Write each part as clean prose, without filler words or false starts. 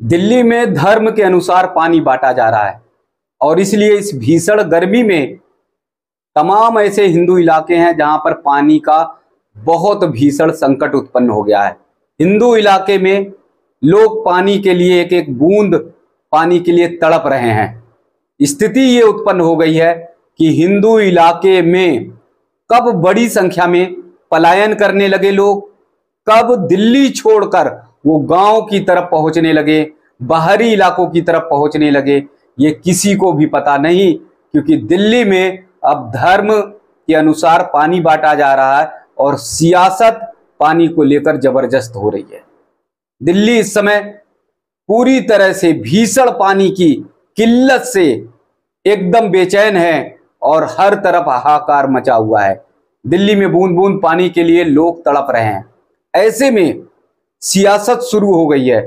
दिल्ली में धर्म के अनुसार पानी बांटा जा रहा है और इसलिए इस भीषण गर्मी में तमाम ऐसे हिंदू इलाके हैं जहां पर पानी का बहुत भीषण संकट उत्पन्न हो गया है। हिंदू इलाके में लोग पानी के लिए एक एक बूंद पानी के लिए तड़प रहे हैं। स्थिति ये उत्पन्न हो गई है कि हिंदू इलाके में कब बड़ी संख्या में पलायन करने लगे लोग, कब दिल्ली छोड़कर वो गांव की तरफ पहुंचने लगे, बाहरी इलाकों की तरफ पहुंचने लगे, ये किसी को भी पता नहीं। क्योंकि दिल्ली में अब धर्म के अनुसार पानी बांटा जा रहा है और सियासत पानी को लेकर जबरदस्त हो रही है। दिल्ली इस समय पूरी तरह से भीषण पानी की किल्लत से एकदम बेचैन है और हर तरफ हाहाकार मचा हुआ है। दिल्ली में बूंद बूंद पानी के लिए लोग तड़प रहे हैं। ऐसे में सियासत शुरू हो गई है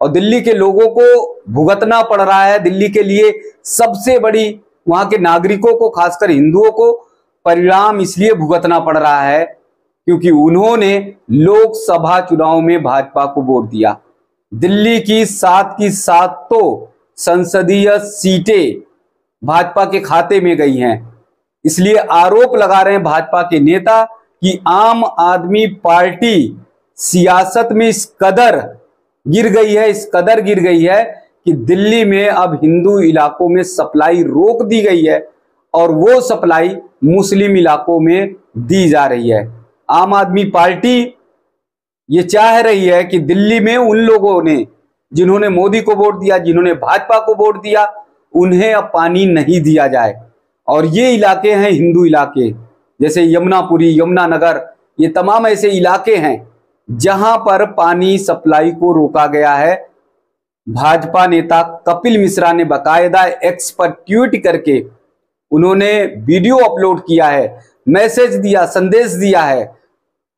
और दिल्ली के लोगों को भुगतना पड़ रहा है। दिल्ली के लिए सबसे बड़ी, वहां के नागरिकों को, खासकर हिंदुओं को परिणाम इसलिए भुगतना पड़ रहा है क्योंकि उन्होंने लोकसभा चुनाव में भाजपा को वोट दिया। दिल्ली की 7 तो संसदीय सीटें भाजपा के खाते में गई हैं। इसलिए आरोप लगा रहे हैं भाजपा के नेता कि आम आदमी पार्टी सियासत में इस कदर गिर गई है कि दिल्ली में अब हिंदू इलाकों में सप्लाई रोक दी गई है और वो सप्लाई मुस्लिम इलाकों में दी जा रही है। आम आदमी पार्टी ये चाह रही है कि दिल्ली में उन लोगों ने जिन्होंने मोदी को वोट दिया, जिन्होंने भाजपा को वोट दिया, उन्हें अब पानी नहीं दिया जाए। और ये इलाके हैं हिंदू इलाके, जैसे यमुनापुरी, यमुनानगर, ये तमाम ऐसे इलाके हैं जहां पर पानी सप्लाई को रोका गया है। भाजपा नेता कपिल मिश्रा ने बाकायदा एक्स पर ट्वीट करके उन्होंने वीडियो अपलोड किया है, मैसेज दिया, संदेश दिया है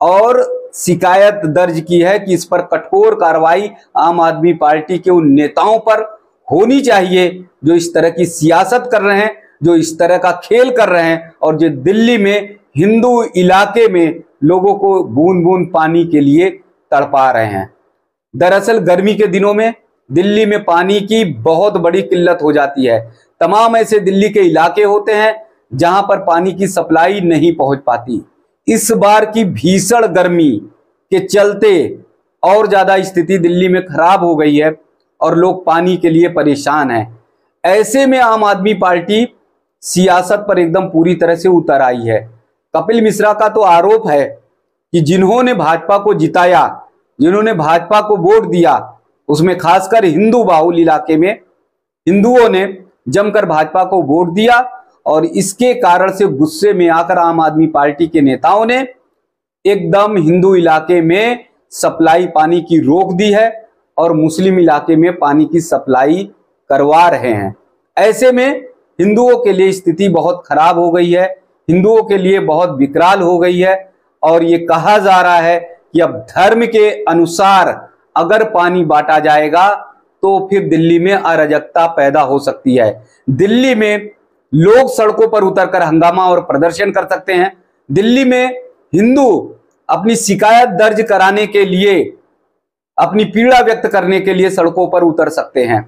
और शिकायत दर्ज की है कि इस पर कठोर कार्रवाई आम आदमी पार्टी के उन नेताओं पर होनी चाहिए जो इस तरह की सियासत कर रहे हैं, जो इस तरह का खेल कर रहे हैं और जो दिल्ली में हिंदू इलाके में लोगों को बूंद बूंद पानी के लिए तड़पा रहे हैं। दरअसल गर्मी के दिनों में दिल्ली में पानी की बहुत बड़ी किल्लत हो जाती है। तमाम ऐसे दिल्ली के इलाके होते हैं जहां पर पानी की सप्लाई नहीं पहुंच पाती। इस बार की भीषण गर्मी के चलते और ज्यादा स्थिति दिल्ली में खराब हो गई है और लोग पानी के लिए परेशान हैं। ऐसे में आम आदमी पार्टी सियासत पर एकदम पूरी तरह से उतर आई है। कपिल मिश्रा का तो आरोप है कि जिन्होंने भाजपा को जिताया, जिन्होंने भाजपा को वोट दिया, उसमें खासकर हिंदू बाहुल इलाके में हिंदुओं ने जमकर भाजपा को वोट दिया और इसके कारण से गुस्से में आकर आम आदमी पार्टी के नेताओं ने एकदम हिंदू इलाके में सप्लाई पानी की रोक दी है और मुस्लिम इलाके में पानी की सप्लाई करवा रहे हैं। ऐसे में हिंदुओं के लिए स्थिति बहुत खराब हो गई है, हिंदुओं के लिए बहुत विकराल हो गई है और ये कहा जा रहा है कि अब धर्म के अनुसार अगर पानी बांटा जाएगा तो फिर दिल्ली में अराजकता पैदा हो सकती है। दिल्ली में लोग सड़कों पर उतरकर हंगामा और प्रदर्शन कर सकते हैं। दिल्ली में हिंदू अपनी शिकायत दर्ज कराने के लिए, अपनी पीड़ा व्यक्त करने के लिए सड़कों पर उतर सकते हैं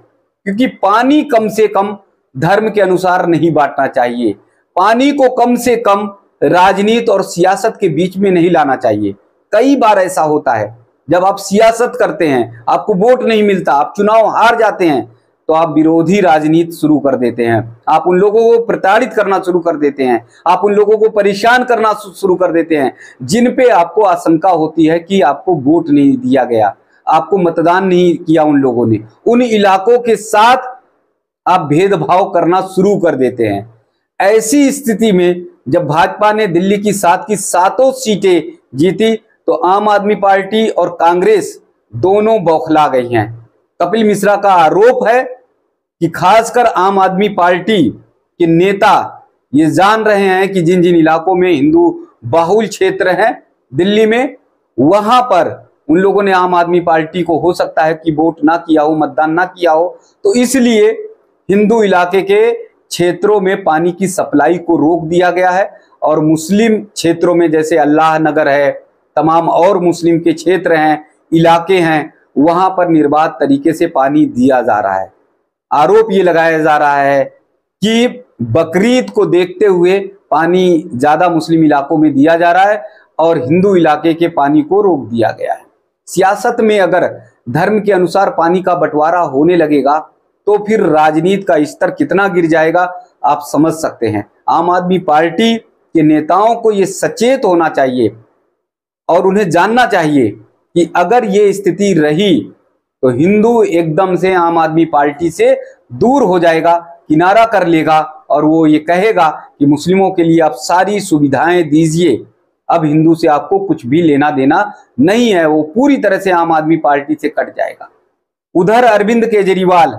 क्योंकि पानी कम से कम धर्म के अनुसार नहीं बांटना चाहिए। पानी को कम से कम राजनीति और सियासत के बीच में नहीं लाना चाहिए। कई बार ऐसा होता है जब आप सियासत करते हैं, आपको वोट नहीं मिलता, आप चुनाव हार जाते हैं तो आप विरोधी राजनीति शुरू कर देते हैं, आप उन लोगों को प्रताड़ित करना शुरू कर देते हैं, आप उन लोगों को परेशान करना शुरू कर देते हैं जिन पे आपको आशंका होती है कि आपको वोट नहीं दिया गया, आपको मतदान नहीं किया उन लोगों ने। उन इलाकों के साथ आप भेदभाव करना शुरू कर देते हैं। ऐसी स्थिति में जब भाजपा ने दिल्ली की 7 सीटें जीती तो आम आदमी पार्टी और कांग्रेस दोनों बौखला गई हैं। कपिल मिश्रा का आरोप है कि खासकर आम आदमी पार्टी के नेता ये जान रहे हैं कि जिन जिन इलाकों में हिंदू बाहुल क्षेत्र हैं दिल्ली में, वहां पर उन लोगों ने आम आदमी पार्टी को हो सकता है कि वोट ना किया हो, मतदान ना किया हो, तो इसलिए हिंदू इलाके के क्षेत्रों में पानी की सप्लाई को रोक दिया गया है और मुस्लिम क्षेत्रों में जैसे अल्लाह नगर है, तमाम और मुस्लिम के क्षेत्र हैं, इलाके हैं, वहां पर निर्बाध तरीके से पानी दिया जा रहा है। आरोप ये लगाया जा रहा है कि बकरीद को देखते हुए पानी ज्यादा मुस्लिम इलाकों में दिया जा रहा है और हिंदू इलाके के पानी को रोक दिया गया है। सियासत में अगर धर्म के अनुसार पानी का बंटवारा होने लगेगा तो फिर राजनीति का स्तर कितना गिर जाएगा आप समझ सकते हैं। आम आदमी पार्टी के नेताओं को ये सचेत होना चाहिए और उन्हें जानना चाहिए कि अगर ये स्थिति रही तो हिंदू एकदम से आम आदमी पार्टी से दूर हो जाएगा, किनारा कर लेगा और वो ये कहेगा कि मुस्लिमों के लिए आप सारी सुविधाएं दीजिए, अब हिंदू से आपको कुछ भी लेना देना नहीं है। वो पूरी तरह से आम आदमी पार्टी से कट जाएगा। उधर अरविंद केजरीवाल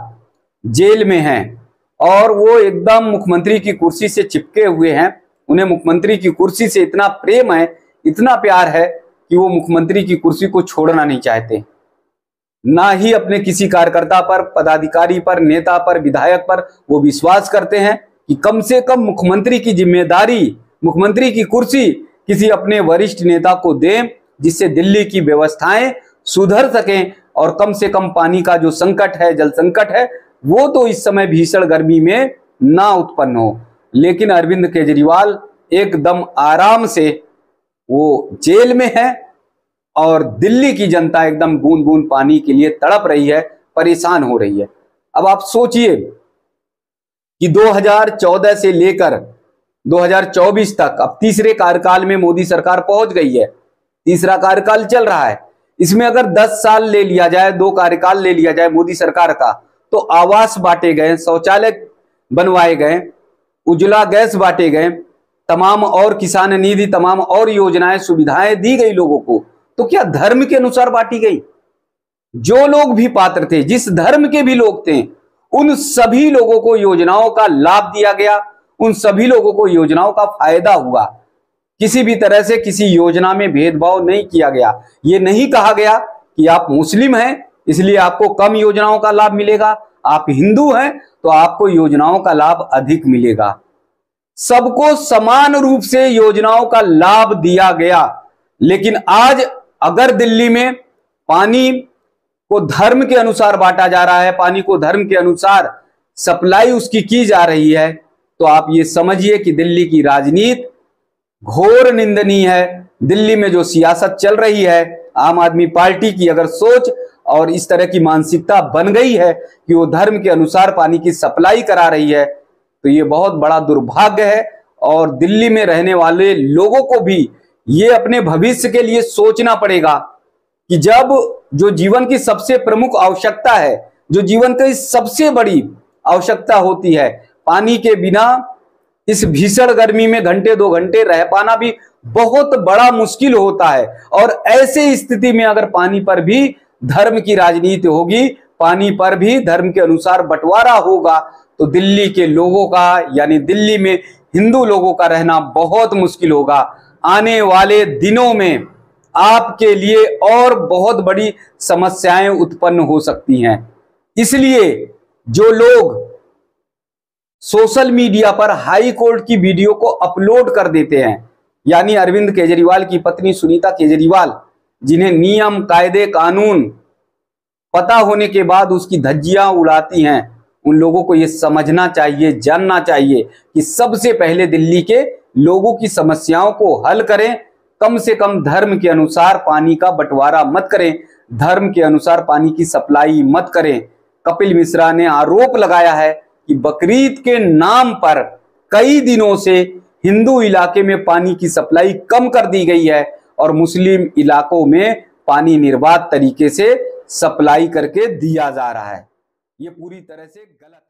जेल में हैं और वो एकदम मुख्यमंत्री की कुर्सी से चिपके हुए हैं। उन्हें मुख्यमंत्री की कुर्सी से इतना प्रेम है, इतना प्यार है कि वो मुख्यमंत्री की कुर्सी को छोड़ना नहीं चाहते। ना ही अपने किसी कार्यकर्ता पर, पदाधिकारी पर, नेता पर, विधायक पर वो विश्वास करते हैं कि कम से कम मुख्यमंत्री की जिम्मेदारी, मुख्यमंत्री की कुर्सी किसी अपने वरिष्ठ नेता को दें, जिससे दिल्ली की व्यवस्थाएं सुधर सकें और कम से कम पानी का जो संकट है, जल संकट है, वो तो इस समय भीषण गर्मी में ना उत्पन्न हो। लेकिन अरविंद केजरीवाल एकदम आराम से वो जेल में है और दिल्ली की जनता एकदम बूंद बूंद पानी के लिए तड़प रही है, परेशान हो रही है। अब आप सोचिए कि 2014 से लेकर 2024 तक अब तीसरे कार्यकाल में मोदी सरकार पहुंच गई है, तीसरा कार्यकाल चल रहा है। इसमें अगर 10 साल ले लिया जाए, 2 कार्यकाल ले लिया जाए मोदी सरकार का, तो आवास बांटे गए, शौचालय बनवाए गए, उज्ज्वला गैस बांटे गए, तमाम और किसान निधि, तमाम और योजनाएं, सुविधाएं दी गई लोगों को। तो क्या धर्म के अनुसार बांटी गई? जो लोग भी पात्र थे, जिस धर्म के भी लोग थे, उन सभी लोगों को योजनाओं का लाभ दिया गया, उन सभी लोगों को योजनाओं का फायदा हुआ। किसी भी तरह से किसी योजना में भेदभाव नहीं किया गया। ये नहीं कहा गया कि आप मुस्लिम हैं इसलिए आपको कम योजनाओं का लाभ मिलेगा, आप हिंदू हैं तो आपको योजनाओं का लाभ अधिक मिलेगा। सबको समान रूप से योजनाओं का लाभ दिया गया। लेकिन आज अगर दिल्ली में पानी को धर्म के अनुसार बांटा जा रहा है, पानी को धर्म के अनुसार सप्लाई उसकी की जा रही है, तो आप ये समझिए कि दिल्ली की राजनीति घोर निंदनीय है। दिल्ली में जो सियासत चल रही है, आम आदमी पार्टी की अगर सोच और इस तरह की मानसिकता बन गई है कि वो धर्म के अनुसार पानी की सप्लाई करा रही है, तो ये बहुत बड़ा दुर्भाग्य है। और दिल्ली में रहने वाले लोगों को भी ये अपने भविष्य के लिए सोचना पड़ेगा कि जब जो जीवन की सबसे प्रमुख आवश्यकता है, जो जीवन की सबसे बड़ी आवश्यकता होती है, पानी के बिना इस भीषण गर्मी में घंटे 2 घंटे रह पाना भी बहुत बड़ा मुश्किल होता है। और ऐसे स्थिति में अगर पानी पर भी धर्म की राजनीति होगी, पानी पर भी धर्म के अनुसार बंटवारा होगा, तो दिल्ली के लोगों का, यानी दिल्ली में हिंदू लोगों का रहना बहुत मुश्किल होगा। आने वाले दिनों में आपके लिए और बहुत बड़ी समस्याएं उत्पन्न हो सकती हैं। इसलिए जो लोग सोशल मीडिया पर हाई कोर्ट की वीडियो को अपलोड कर देते हैं, यानी अरविंद केजरीवाल की पत्नी सुनीता केजरीवाल, जिन्हें नियम, कायदे, कानून पता होने के बाद उसकी धज्जियां उड़ाती हैं, उन लोगों को यह समझना चाहिए, जानना चाहिए कि सबसे पहले दिल्ली के लोगों की समस्याओं को हल करें। कम से कम धर्म के अनुसार पानी का बंटवारा मत करें, धर्म के अनुसार पानी की सप्लाई मत करें। कपिल मिश्रा ने आरोप लगाया है कि बकरीद के नाम पर कई दिनों से हिंदू इलाके में पानी की सप्लाई कम कर दी गई है और मुस्लिम इलाकों में पानी निर्बाध तरीके से सप्लाई करके दिया जा रहा है। ये पूरी तरह से गलत है।